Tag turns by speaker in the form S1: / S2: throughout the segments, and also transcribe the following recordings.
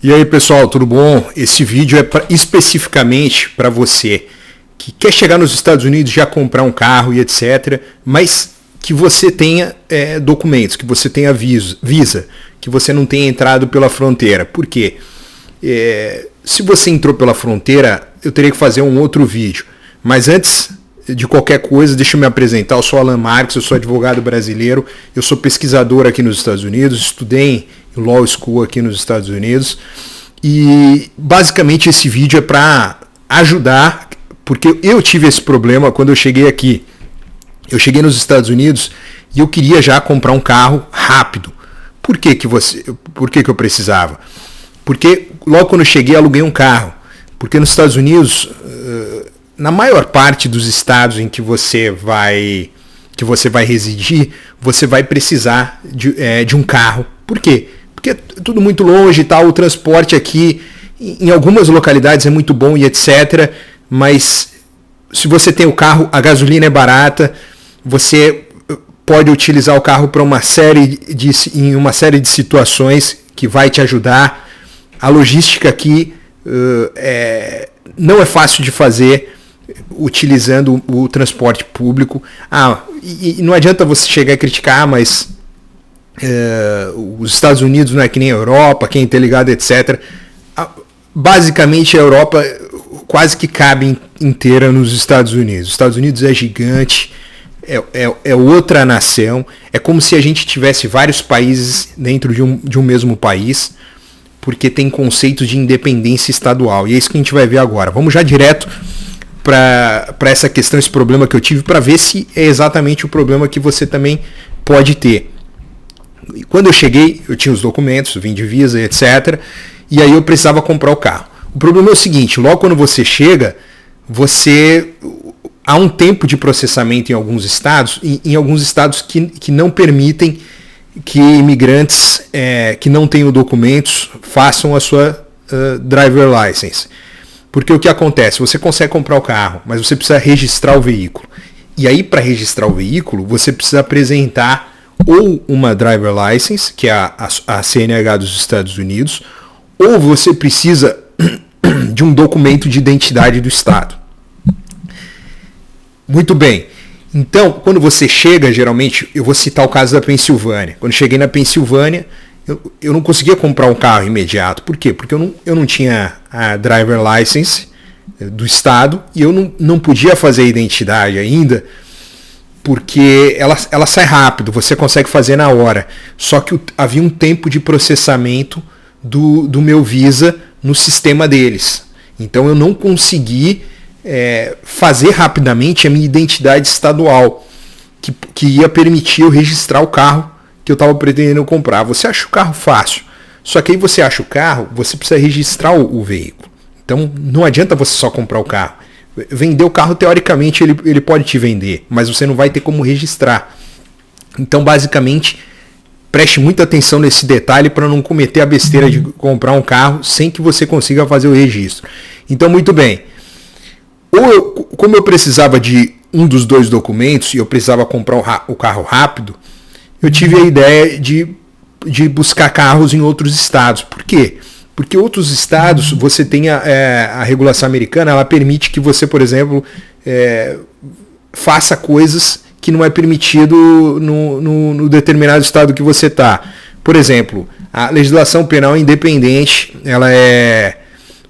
S1: E aí pessoal, tudo bom? Esse vídeo é especificamente para você que quer chegar nos Estados Unidos, já comprar um carro e etc, mas que você tenha documentos, que você tenha visa, que você não tenha entrado pela fronteira. Por quê? Se você entrou pela fronteira, eu teria que fazer um outro vídeo. Mas antes de qualquer coisa, deixa eu me apresentar. Eu sou Alan Marques, eu sou advogado brasileiro, eu sou pesquisador aqui nos Estados Unidos, estudei em Law School aqui nos Estados Unidos. E basicamente esse vídeo é para ajudar, porque eu tive esse problema quando eu cheguei aqui. Eu cheguei nos Estados Unidos e eu queria já comprar um carro rápido. Por que eu precisava? Porque logo quando eu cheguei, aluguei um carro. Porque nos Estados Unidos, na maior parte dos estados em que você vai residir, você vai precisar de um carro. Por quê? Porque é tudo muito longe e tal, o transporte aqui em algumas localidades é muito bom e etc. Mas se você tem o carro, a gasolina é barata, você pode utilizar o carro para em uma série de situações que vai te ajudar. A logística aqui não é fácil de fazer utilizando o transporte público. E não adianta você chegar e criticar, mas os Estados Unidos não é que nem a Europa, quem é interligado, etc. Basicamente a Europa quase que cabe inteira nos Estados Unidos. Os Estados Unidos é gigante, é outra nação, é como se a gente tivesse vários países dentro de um mesmo país, porque tem conceitos de independência estadual, e é isso que a gente vai ver agora. Vamos já direto para essa questão, esse problema que eu tive, para ver se é exatamente o problema que você também pode ter. Quando eu cheguei, eu tinha os documentos, vim de visa, etc. E aí eu precisava comprar o carro. O problema é o seguinte, logo quando você chega, há um tempo de processamento em alguns estados que não permitem que imigrantes que não tenham documentos façam a sua driver license. Porque o que acontece? Você consegue comprar o carro, mas você precisa registrar o veículo. E aí, para registrar o veículo, você precisa apresentar ou uma driver license, que é a CNH dos Estados Unidos, ou você precisa de um documento de identidade do estado. Muito bem. Então, quando você chega, geralmente, eu vou citar o caso da Pensilvânia. Quando cheguei na Pensilvânia, eu não conseguia comprar um carro imediato. Por quê? Porque eu não tinha a driver license do estado e eu não podia fazer a identidade ainda, porque ela sai rápido, você consegue fazer na hora. Só que havia um tempo de processamento do meu Visa no sistema deles. Então eu não consegui fazer rapidamente a minha identidade estadual, que ia permitir eu registrar o carro que eu estava pretendendo comprar. Você acha o carro fácil, só que aí você acha o carro, você precisa registrar o veículo. Então não adianta você só comprar o carro. Vender o carro, teoricamente, ele pode te vender, mas você não vai ter como registrar. Então, basicamente, preste muita atenção nesse detalhe para não cometer a besteira de comprar um carro sem que você consiga fazer o registro. Então, muito bem. Como eu precisava de um dos dois documentos e eu precisava comprar o carro rápido, eu tive a ideia de buscar carros em outros estados. Por quê? Porque outros estados, você tem a regulação americana, ela permite que você, por exemplo, faça coisas que não é permitido no determinado estado que você está. Por exemplo, a legislação penal independente,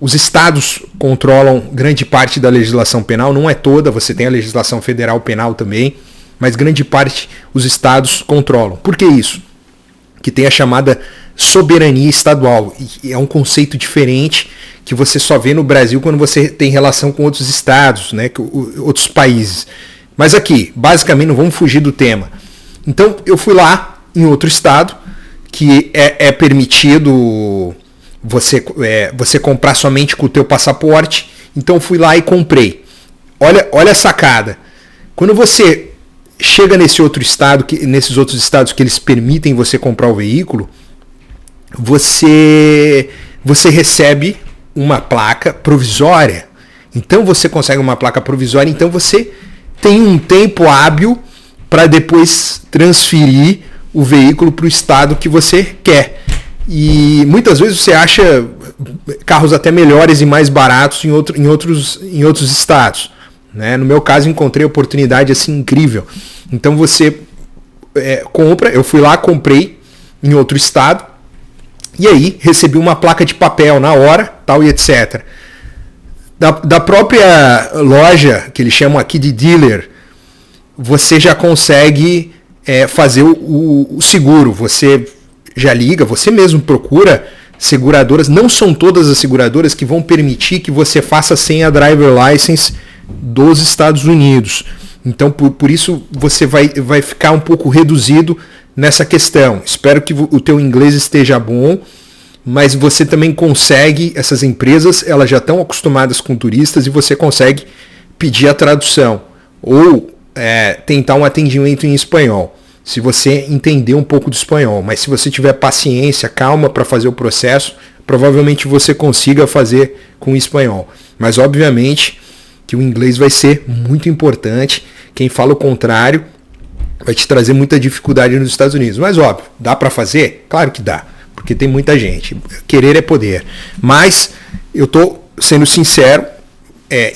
S1: os estados controlam grande parte da legislação penal, não é toda, você tem a legislação federal penal também, mas grande parte os estados controlam. Por que isso? Que tem a chamada soberania estadual. E é um conceito diferente que você só vê no Brasil quando você tem relação com outros estados, né, outros países. Mas aqui, basicamente, não vamos fugir do tema. Então, eu fui lá em outro estado que é permitido você comprar somente com o teu passaporte. Então, eu fui lá e comprei. Olha a sacada. Quando você chega nesses outros estados que eles permitem você comprar o veículo, você recebe uma placa provisória. Então você consegue uma placa provisória, então você tem um tempo hábil para depois transferir o veículo para o estado que você quer. E muitas vezes você acha carros até melhores e mais baratos em outros estados. Né? No meu caso, encontrei oportunidade assim incrível. Então você compra, eu fui lá, comprei em outro estado, e aí recebi uma placa de papel na hora, tal e etc. Da própria loja, que eles chamam aqui de dealer, você já consegue fazer o seguro. Você já liga, você mesmo procura seguradoras. Não são todas as seguradoras que vão permitir que você faça sem a driver license dos Estados Unidos. Então, por isso, você vai ficar um pouco reduzido nessa questão. Espero que o teu inglês esteja bom, mas você também consegue, essas empresas, elas já estão acostumadas com turistas e você consegue pedir a tradução ou tentar um atendimento em espanhol, se você entender um pouco do espanhol. Mas se você tiver paciência, calma para fazer o processo, provavelmente você consiga fazer com o espanhol. Mas obviamente que o inglês vai ser muito importante. Quem fala o contrário vai te trazer muita dificuldade nos Estados Unidos. Mas óbvio, dá para fazer? Claro que dá, porque tem muita gente. Querer é poder. Mas eu estou sendo sincero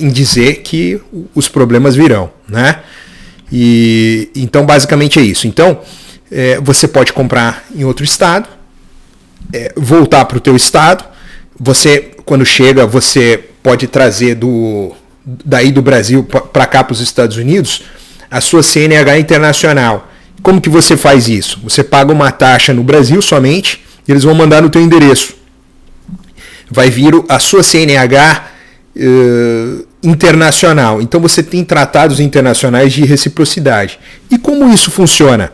S1: em dizer que os problemas virão, né? E então basicamente é isso. Então você pode comprar em outro estado, voltar para o teu estado. Você, quando chega, você pode trazer daí do Brasil para cá, para os Estados Unidos, a sua CNH internacional. Como que você faz isso? Você paga uma taxa no Brasil somente, e eles vão mandar no teu endereço. Vai vir a sua CNH internacional. Então você tem tratados internacionais de reciprocidade. E como isso funciona?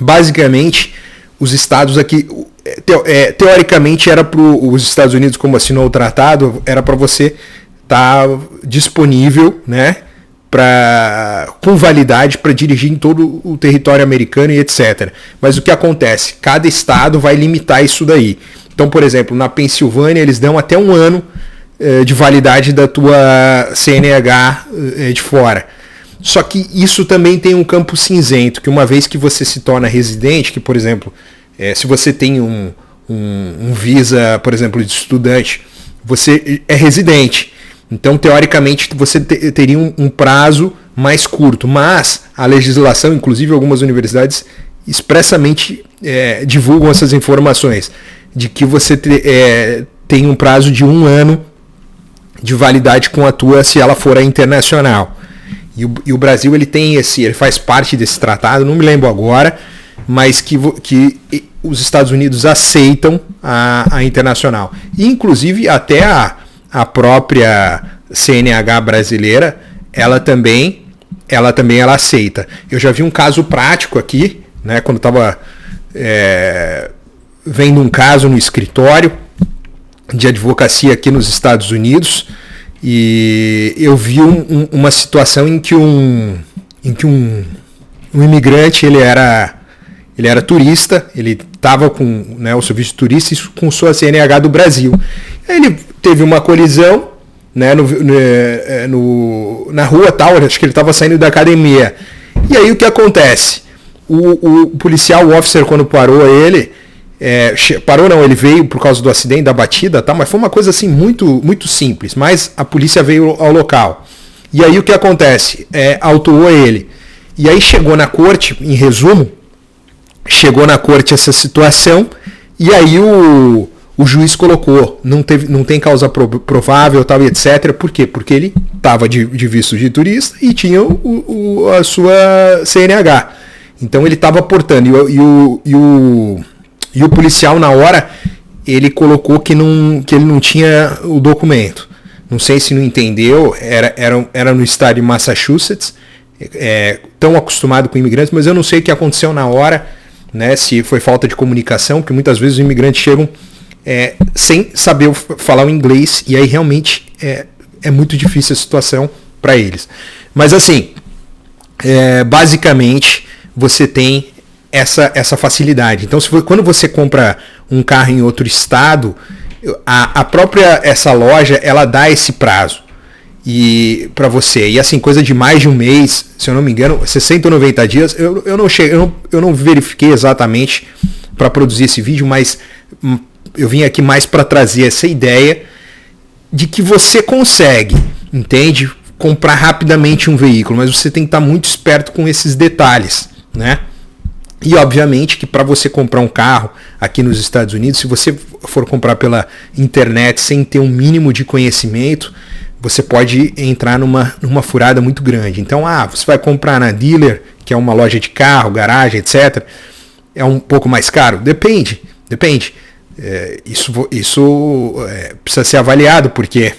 S1: Basicamente, os estados aqui, teoricamente era para os Estados Unidos, como assinou o tratado, era para você estar disponível, né, com validade para dirigir em todo o território americano e etc. Mas o que acontece? Cada estado vai limitar isso daí. Então, por exemplo, na Pensilvânia eles dão até 1 ano de validade da tua CNH de fora. Só que isso também tem um campo cinzento, que uma vez que você se torna residente, que por exemplo, se você tem um visa, por exemplo, de estudante, você é residente. Então, teoricamente, você teria um prazo mais curto. Mas a legislação, inclusive algumas universidades, expressamente divulgam essas informações, de que você tem um prazo de 1 ano de validade com a tua, se ela for a internacional. E o Brasil ele faz parte desse tratado, não me lembro agora, mas que os Estados Unidos aceitam a internacional. E, inclusive, até a própria CNH brasileira, ela também aceita. Eu já vi um caso prático aqui, né, quando estava vendo um caso no escritório de advocacia aqui nos Estados Unidos, e eu vi uma situação em que um imigrante, ele era turista, ele estava com o serviço de turista com sua CNH do Brasil. Ele teve uma colisão, né, na rua tal, acho que ele estava saindo da academia. E aí o que acontece? O policial, o officer, quando parou ele, ele veio por causa do acidente, da batida, tá? Mas foi uma coisa assim muito, muito simples. Mas a polícia veio ao local. E aí o que acontece? Autuou ele. E aí chegou na corte, em resumo, essa situação, e aí o juiz colocou, não tem causa provável, tal, etc. Por quê? Porque ele estava de visto de turista e tinha a sua CNH. Então ele estava portando, e o policial, na hora, ele colocou que ele não tinha o documento. Não sei se não entendeu, era no estado de Massachusetts, tão acostumado com imigrantes, mas eu não sei o que aconteceu na hora, né, se foi falta de comunicação, porque muitas vezes os imigrantes chegam sem saber falar o inglês, e aí realmente é muito difícil a situação para eles. Mas assim, basicamente, você tem essa facilidade. Então, quando você compra um carro em outro estado, a própria essa loja, ela dá esse prazo para você. E assim, coisa de mais de um mês, se eu não me engano, 60 ou 90 dias, eu não verifiquei exatamente para produzir esse vídeo, mas eu vim aqui mais para trazer essa ideia de que você consegue, entende? Comprar rapidamente um veículo, mas você tem que estar muito esperto com esses detalhes, né? E obviamente que para você comprar um carro aqui nos Estados Unidos, se você for comprar pela internet sem ter um mínimo de conhecimento, você pode entrar numa furada muito grande. Então, você vai comprar na dealer, que é uma loja de carro, garagem, etc. É um pouco mais caro? Depende. Isso precisa ser avaliado, porque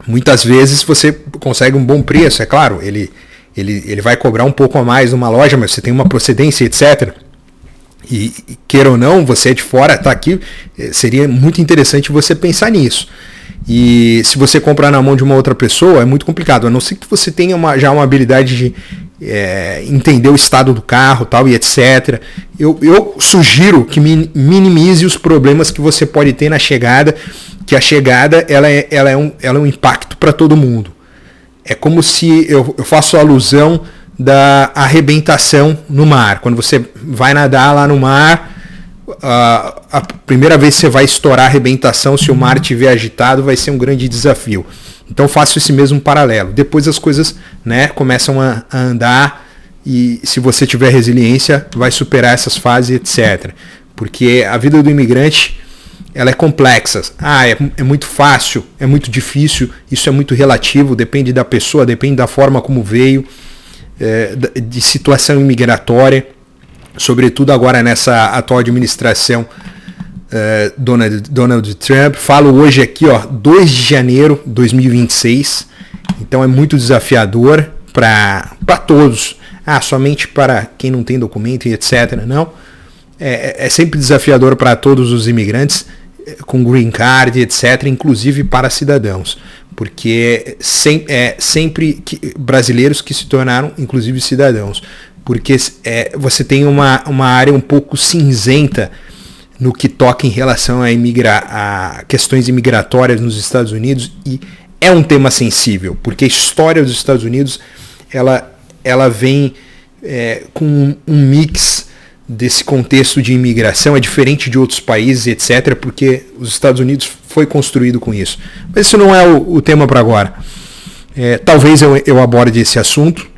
S1: muitas vezes você consegue um bom preço, é claro, ele vai cobrar um pouco a mais numa loja, mas você tem uma procedência, etc. E queira ou não, você é de fora, está aqui, seria muito interessante você pensar nisso. E se você comprar na mão de uma outra pessoa, é muito complicado, a não ser que você tenha já uma habilidade de entender o estado do carro, tal, e etc. Eu sugiro que minimize os problemas que você pode ter na chegada, que a chegada ela é um impacto para todo mundo. É como se eu faço alusão da arrebentação no mar. Quando você vai nadar lá no mar, a primeira vez que você vai estourar a arrebentação, se o mar estiver agitado, vai ser um grande desafio. Então faço esse mesmo paralelo. Depois as coisas, né, começam a andar, e se você tiver resiliência, vai superar essas fases, etc. Porque a vida do imigrante, ela é complexa. É muito fácil, é muito difícil, isso é muito relativo, depende da pessoa, depende da forma como veio, de situação imigratória, sobretudo agora nessa atual administração Donald Trump. Falo hoje aqui, 2 de janeiro de 2026, então é muito desafiador para todos. Somente para quem não tem documento e etc. Não, é sempre desafiador para todos os imigrantes com green card, etc., inclusive para cidadãos, porque sempre brasileiros que se tornaram, inclusive, cidadãos, porque você tem uma área um pouco cinzenta no que toca em relação a questões imigratórias nos Estados Unidos, e é um tema sensível, porque a história dos Estados Unidos ela vem com um mix desse contexto de imigração, é diferente de outros países, etc., porque os Estados Unidos foi construído com isso. Mas isso não é o tema para agora. Talvez eu aborde esse assunto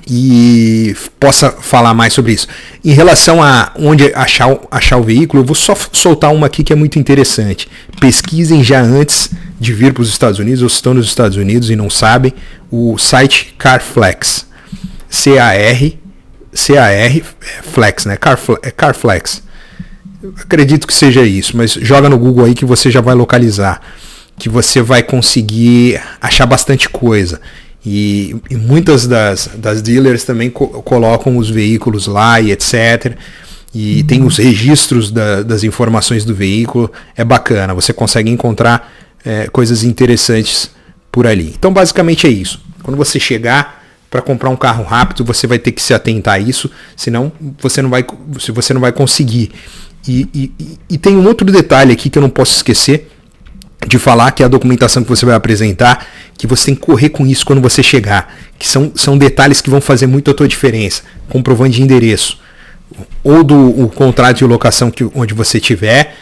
S1: e possa falar mais sobre isso. Em relação a onde achar o veículo, eu vou só soltar uma aqui que é muito interessante. Pesquisem já antes de vir para os Estados Unidos, ou se estão nos Estados Unidos e não sabem, o site Carflex. C-A-R Flex, né? Carflex. Eu acredito que seja isso, mas joga no Google aí que você já vai localizar, que você vai conseguir achar bastante coisa. E muitas das dealers também colocam os veículos lá e etc. E tem os registros das informações do veículo. É bacana, você consegue encontrar coisas interessantes por ali. Então basicamente é isso. Quando você chegar para comprar um carro rápido, você vai ter que se atentar a isso, senão você não vai conseguir. E tem um outro detalhe aqui que eu não posso esquecer de falar, que é a documentação que você vai apresentar, que você tem que correr com isso quando você chegar, que são detalhes que vão fazer muito a tua diferença. Comprovante de endereço, ou o contrato de locação onde você estiver.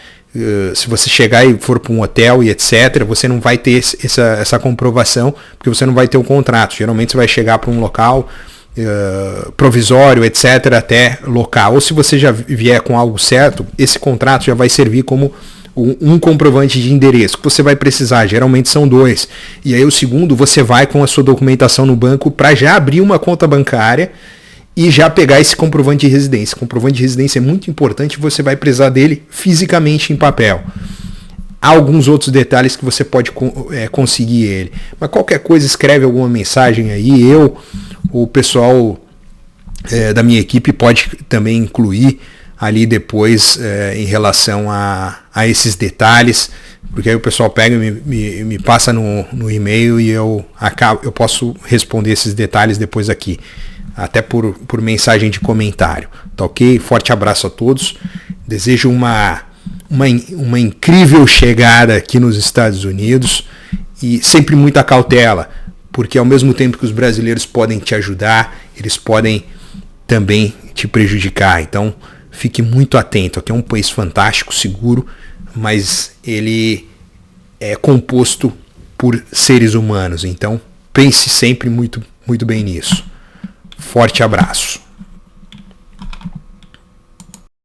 S1: Se você chegar e for para um hotel e etc., você não vai ter essa comprovação, porque você não vai ter o contrato. Geralmente você vai chegar para um local provisório, etc., até local. Ou se você já vier com algo certo, esse contrato já vai servir como um comprovante de endereço, que você vai precisar. Geralmente são 2. E aí o segundo, você vai com a sua documentação no banco para já abrir uma conta bancária e já pegar esse comprovante de residência. Comprovante de residência é muito importante, você vai precisar dele fisicamente em papel. Há alguns outros detalhes que você pode conseguir ele. Mas qualquer coisa, escreve alguma mensagem aí. O pessoal da minha equipe pode também incluir ali depois em relação a esses detalhes, porque aí o pessoal pega e me passa no e-mail e eu posso responder esses detalhes depois aqui, até por mensagem de comentário, tá ok? Forte abraço a todos, desejo uma incrível chegada aqui nos Estados Unidos, e sempre muita cautela, porque ao mesmo tempo que os brasileiros podem te ajudar, eles podem também te prejudicar. Então fique muito atento, aqui é um país fantástico, seguro, mas ele é composto por seres humanos. Então, pense sempre muito, muito bem nisso. Forte abraço.